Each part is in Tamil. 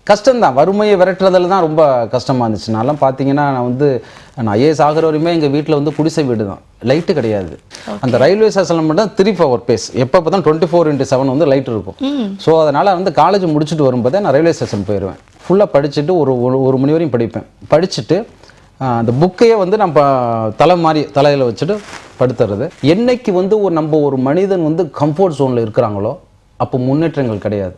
கஷ்டம்தான். வறுமையை விரட்டுறதுல தான் ரொம்ப கஷ்டமாக இருந்துச்சு. நான்லாம் பார்த்தீங்கன்னா நான் ஐஏஎஸ் ஆகிற வரையுமே எங்கள் வீட்டில் குடிசை வீடு தான், லைட்டு கிடையாது. அந்த ரயில்வே ஸ்டேஷனில் மட்டும் 3 hour பேஸ், எப்போ பார்த்தா 24/7 லைட் இருக்கும். ஸோ அதனால் காலேஜ் முடிச்சுட்டு வரும்போதே நான் ரயில்வே ஸ்டேஷன் போயிடுவேன். ஃபுல்லாக படிச்சுட்டு ஒரு மணி வரையும் படிப்பேன். படிச்சுட்டு அந்த புக்கையே நம்ம தலையில் வச்சுட்டு படுத்துறது. என்னைக்கு நம்ம ஒரு மனிதன் கம்ஃபர்ட் ஜோனில் இருக்கிறாங்களோ அப்போ முன்னேற்றங்கள் கிடையாது.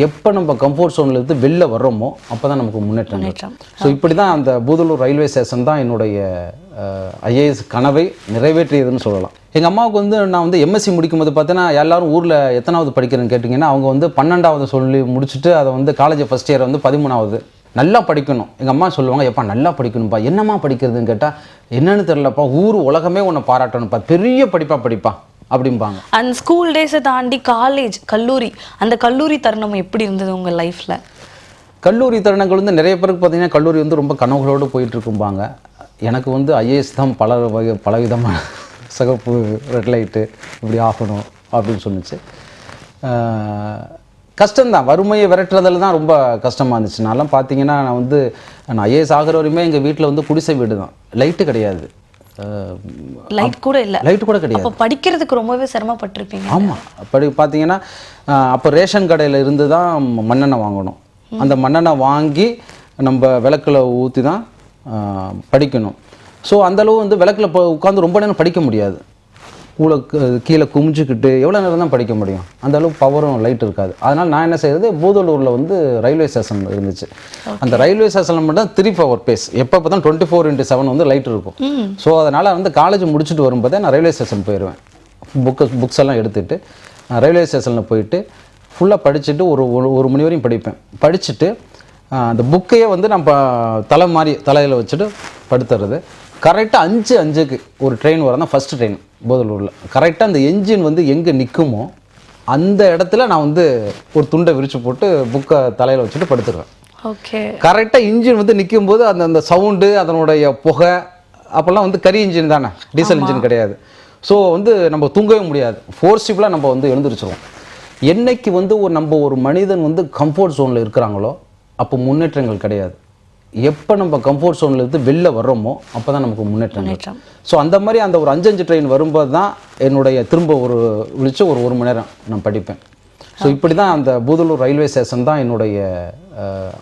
எப்போ நம்ம கம்ஃபர்ட் ஜோனில் இருந்து வெளில வர்றோமோ அப்போ தான் நமக்கு முன்னேற்றம். ஸோ இப்படி தான் அந்த பூதலூர் ரயில்வே ஸ்டேஷன் தான் என்னுடைய ஐஏஎஸ் கனவை நிறைவேற்றியதுன்னு சொல்லலாம். எங்கள் அம்மாவுக்கு நான் எம்எஸ்சி முடிக்கும்போது பார்த்தீங்கன்னா எல்லாரும் ஊரில் எத்தனாவது படிக்கிறேன்னு கேட்டிங்கன்னா அவங்க 12வது சொல்லி முடிச்சுட்டு அதை காலேஜ் ஃபஸ்ட் இயர் 13வது நல்லா படிக்கணும். எங்கள் அம்மா சொல்லுவாங்க, எப்பா நல்லா படிக்கணும்ப்பா. என்னம்மா படிக்கிறதுன்னு கேட்டால் என்னன்னு தெரிலப்பா, ஊர் உலகமே உன்னை பாராட்டணும்ப்பா, பெரிய படிப்பா அப்படிம்பாங்க. அந்த ஸ்கூல் டேஸை தாண்டி காலேஜ், கல்லூரி, அந்த கல்லூரி தருணம் எப்படி இருந்தது உங்கள் லைஃப்பில்? கல்லூரி தருணங்கள் நிறைய பேருக்கு பார்த்தீங்கன்னா கல்லூரி ரொம்ப கனவுகளோடு போயிட்டுருக்கும்பாங்க. எனக்கு ஐஏஎஸ் தான் பலவிதமான சிகப்பு, ரெட் லைட்டு இப்படி ஆகணும் அப்படின்னு சொன்னிச்சு. கஷ்டம்தான். வறுமையை விரட்டுறதுல தான் ரொம்ப கஷ்டமாக இருந்துச்சு. நான்லாம் பார்த்தீங்கன்னா நான் ஐஏஎஸ் ஆகிற வரையுமே எங்கள் வீட்டில் குடிசை வீடு தான், லைட்டு கிடையாது, லைட் கூட இல்லை, லைட் கூட கிடையாது. அப்போ படிக்கிறதுக்கு ரொம்பவே சிரமப்பட்டிருப்பீங்க. ஆமாம். பார்த்தீங்கன்னா அப்போ ரேஷன் கடையில் இருந்து தான் மண்ணெண்ணெய் வாங்கணும். அந்த மண்ணெண்ணெய் வாங்கி நம்ம விளக்கில் ஊற்றி தான் படிக்கணும். ஸோ அந்தளவு விளக்கில் உட்காந்து ரொம்ப நேரம் படிக்க முடியாது. கீழே குமிஞ்சிக்கிட்டு எவ்வளோ நேரம் தான் படிக்க முடியும்? அந்த அளவுக்கு பவரும் லைட் இருக்காது. அதனால் நான் என்ன செய்கிறது, பூதலூரில் ரயில்வே ஸ்டேஷன் இருந்துச்சு. அந்த ரயில்வே ஸ்டேஷனில் மட்டும் 3 hour பேஸ், எப்போ பார்த்தா 24/7 லைட் இருக்கும். ஸோ அதனால் காலேஜ் முடிச்சுட்டு வரும்போதே நான் ரயில்வே ஸ்டேஷன் போயிடுவேன். புக்ஸ் எல்லாம் எடுத்துகிட்டு ரயில்வே ஸ்டேஷனில் போயிட்டு ஃபுல்லாக படிச்சுட்டு ஒரு மணி வரையும் படிப்பேன். படிச்சுட்டு அந்த புக்கையே நம்ம தலையில் வச்சுட்டு படுத்துறது. கரெக்டாக 5:05க்கு ஒரு ட்ரெயின் வர தான் ஃபஸ்ட்டு ட்ரெயின் பூதலூரில். கரெக்டாக அந்த என்ஜின் எங்கே நிற்குமோ அந்த இடத்துல நான் ஒரு துண்டை விரித்து போட்டு புக்கை தலையில் வச்சுட்டு படுத்துடுவேன். ஓகே. கரெக்டாக இன்ஜின் நிற்கும்போது அந்த சவுண்டு, அதனுடைய புகை, அப்போல்லாம் கரி இன்ஜின் தானே, டீசல் இன்ஜின் கிடையாது. ஸோ நம்ம தூங்கவே முடியாது, ஃபோர்ஸிபிளாக நம்ம எழுந்திரிச்சிருவோம். என்னைக்கு நம்ம ஒரு மனிதன் கம்ஃபர்ட் ஜோனில் இருக்கிறாங்களோ அப்போ முன்னேற்றங்கள் கிடையாது. எப்போ நம்ம கம்ஃபர்ட் ஜோனில் இருந்து வெளில வர்றோமோ அப்போ தான் நமக்கு முன்னேற்றம். ஸோ அந்த மாதிரி அந்த ஒரு 5 ட்ரெயின் வரும்போது தான் என்னுடைய திரும்ப விழிச்சு ஒரு மணி நேரம் நான் படிப்பேன். ஸோ இப்படி தான் அந்த பூதலூர் ரயில்வே ஸ்டேஷன் தான் என்னுடைய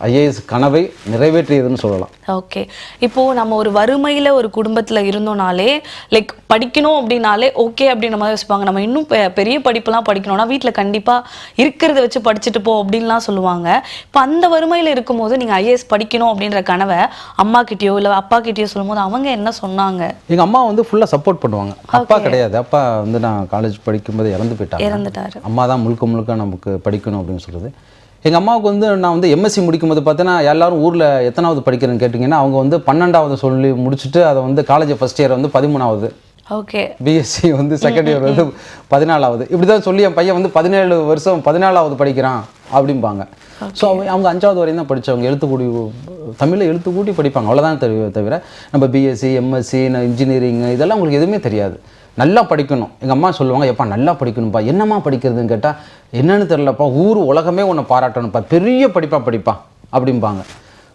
ஐஏஎஸ் கனவை நிறைவேற்றியதுன்னு சொல்லலாம். ஓகே. இப்போது நம்ம ஒரு வறுமையில் ஒரு குடும்பத்தில் இருந்தோனாலே லைக் படிக்கணும் அப்படின்னாலே ஓகே அப்படின்ற மாதிரி யோசிப்பாங்க. நம்ம இன்னும் பெரிய படிப்புலாம் படிக்கணும்னா வீட்டில் கண்டிப்பாக இருக்கிறத வச்சு படிச்சுட்டு போ அப்படின்லாம் சொல்லுவாங்க. இப்போ அந்த வறுமையில் இருக்கும்போது நீங்கள் ஐஏஎஸ் படிக்கணும் அப்படின்ற கனவை அம்மா கிட்டேயோ இல்லை அப்பா கிட்டேயோ சொல்லும்போது அவங்க என்ன சொன்னாங்க? எங்கள் அம்மா ஃபுல்லாக சப்போர்ட் பண்ணுவாங்க. அப்பா கிடையாது. அப்பா நான் காலேஜ் படிக்கும்போது இறந்துட்டாரு. அம்மா தான் முழுக்க நமக்கு படிக்கணும் அப்படின்னு சொல்கிறது. எங்கள் அம்மாவுக்கு நான் எம்எஸ்சி முடிக்கும்போது பார்த்தீங்கன்னா எல்லாரும் ஊரில் எத்தனாவது படிக்கிறேன்னு கேட்டிங்கன்னா அவங்க 12வது சொல்லி முடிச்சுட்டு அதை காலேஜ் ஃபஸ்ட் இயர் 13வது, ஓகே, பிஎஸ்சி செகண்ட் இயர் 14வது, இப்படி தான் சொல்லி என் பையன் 17 வருஷம் 14வது படிக்கிறான் அப்படிம்பாங்க. ஸோ அவங்க 5வது வரையும் தான் படித்தவங்க. தமிழில் எழுத்துக்கூட்டி படிப்பாங்க, அவ்வளோதான் தவிர நம்ம பிஎஸ்சி, எம்எஸ்சி, இன்ஜினியரிங் இதெல்லாம் உங்களுக்கு எதுவுமே தெரியாது. நல்லா படிக்கணும். எங்கள் அம்மா சொல்லுவாங்க, எப்பா நல்லா படிக்கணும்ப்பா. என்னம்மா படிக்கிறதுன்னு கேட்டால் என்னன்னு தெரிலப்பா, ஊர் உலகமே உன்னை பாராட்டணும்ப்பா, பெரிய படிப்பா அப்படிம்பாங்க.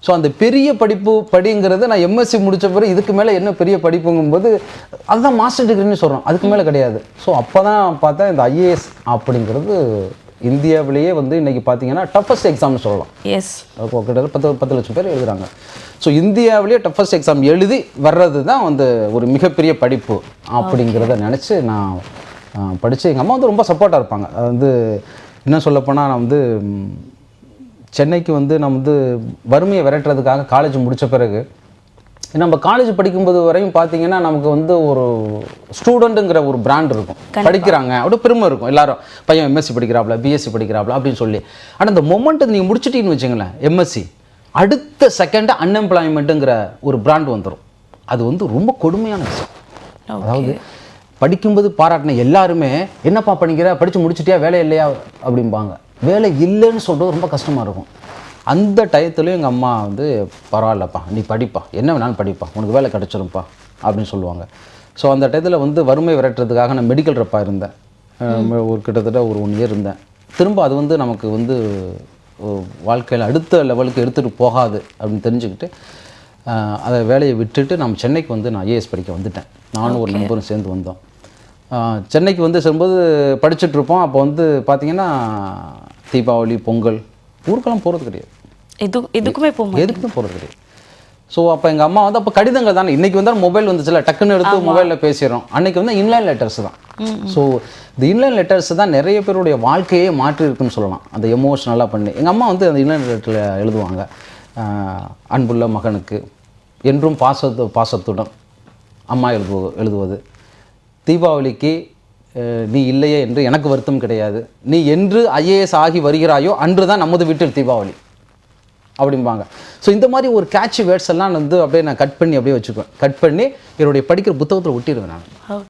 ஸோ அந்த பெரிய படிங்கிறது நான் எம்எஸ்சி முடித்த பிறகு இதுக்கு மேலே என்ன பெரிய படிப்புங்கும்போது அதுதான் மாஸ்டர் டிகிரின்னு சொல்கிறோம், அதுக்கு மேலே கிடையாது. ஸோ அப்போ தான் பார்த்தா இந்த ஐஏஎஸ் அப்படிங்கிறது இந்தியாவிலேயே இன்றைக்கி பார்த்தீங்கன்னா டஃபஸ்ட் எக்ஸாம்னு சொல்லலாம். எஸ், கிட்டத்தட்ட 10 லட்சம் பேர் எழுதுகிறாங்க. ஸோ இந்தியாவிலேயே டஃபஸ்ட் எக்ஸாம் எழுதி வர்றது தான் ஒரு மிகப்பெரிய படிப்பு அப்படிங்கிறத நினச்சி நான் படித்து எங்கள் அம்மா ரொம்ப சப்போர்ட்டாக இருப்பாங்க. அது இன்னும் சொல்லப்போனால் நான் சென்னைக்கு நான் வறுமையை விரட்டுறதுக்காக காலேஜ் முடித்த பிறகு நம்ம காலேஜ் படிக்கும்போது வரையும் பார்த்தீங்கன்னா நமக்கு ஒரு ஸ்டூடெண்ட்டுங்கிற ஒரு பிராண்ட் இருக்கும், படிக்கிறாங்க அப்படியே பெருமை இருக்கும். எல்லாரும் பையன் எம்எஸ்சி படிக்கிறாப்ல, பிஎஸ்சி படிக்கிறாப்ல அப்படின்னு சொல்லி. ஆனால் இந்த மொமெண்ட்டு நீங்கள் முடிச்சிட்டின்னு வச்சுங்களேன், எம்எஸ்சி அடுத்த செகண்ட் அன்எம்ப்ளாய்மெண்ட்டுங்கிற ஒரு பிராண்ட் வந்துடும். அது ரொம்ப கொடுமையான விஷயம். அதாவது படிக்கும்போது பாராட்டின எல்லாருமே என்னப்பா பண்ணிக்கிற, படித்து முடிச்சிட்டியா, வேலை இல்லையா அப்படிம்பாங்க. வேலை இல்லைன்னு சொல்கிறது ரொம்ப கஷ்டமாக இருக்கும். அந்த டயத்துலையும் எங்கள் அம்மா பரவாயில்லப்பா, நீ படிப்பா, என்ன வேணாலும் படிப்பா, உனக்கு வேலை கிடச்சிரும்ப்பா அப்படின்னு சொல்லுவாங்க. ஸோ அந்த டயத்தில் வறுமை விரட்டுறதுக்காக நான் மெடிக்கல் ரெப்பாக இருந்தேன். கிட்டத்தட்ட ஒரு 1 இயர் இருந்தேன். திரும்ப அது நமக்கு வாழ்க்கையில் அடுத்த லெவலுக்கு எடுத்துகிட்டு போகாது அப்படின்னு தெரிஞ்சுக்கிட்டு அதை வேலையை விட்டுட்டு நம்ம சென்னைக்கு வந்து நான் ஐஏஎஸ் படிக்க வந்துட்டேன். நானும் ஒரு நண்பரும் சேர்ந்து வந்தோம். சென்னைக்கு வந்து செல்லும்போது படிச்சுட்ருப்போம். அப்போ வந்து பார்த்திங்கன்னா தீபாவளி, பொங்கல் ஊருக்கெல்லாம் போகிறது கிடையாது. எதுக்குமே போகிறது கிடையாது. ஸோ அப்போ எங்கள் அம்மா வந்து அப்போ கடிதங்கள் தானே, இன்றைக்கி வந்தால் மொபைல் வந்துச்சுல, டக்குன்னு எடுத்து மொபைலில் பேசிடுறோம். அன்றைக்கி வந்து இன்லைன் லெட்டர்ஸ் தான். ஸோ இந்த இன்லைன் லெட்டர்ஸ் தான் நிறைய பேருடைய வாழ்க்கையே மாற்றி இருக்குன்னு சொல்லலாம். அந்த எமோஷ்னலாக பண்ணி எங்கள் அம்மா வந்து அந்த இன்லைன் லெட்டரில் எழுதுவாங்க. அன்புள்ள மகனுக்கு என்றும் பாசத்துடன் அம்மா எழுதுவது. தீபாவளிக்கு நீ இல்லையே என்று எனக்கு வருத்தம் கிடையாது, நீ என்று ஐஏஎஸ் ஆகி வருகிறாயோ அன்று தான் நமது வீட்டில் தீபாவளி அப்படிம்பாங்க. ஸோ இந்த மாதிரி ஒரு கேட்சி வேர்ட்ஸ் எல்லாம் வந்து அப்படியே நான் கட் பண்ணி அப்படியே வச்சுக்குவேன். கட் பண்ணி என்னுடைய படிக்கிற புத்தகத்தில் ஒட்டிடுவேன் நான்.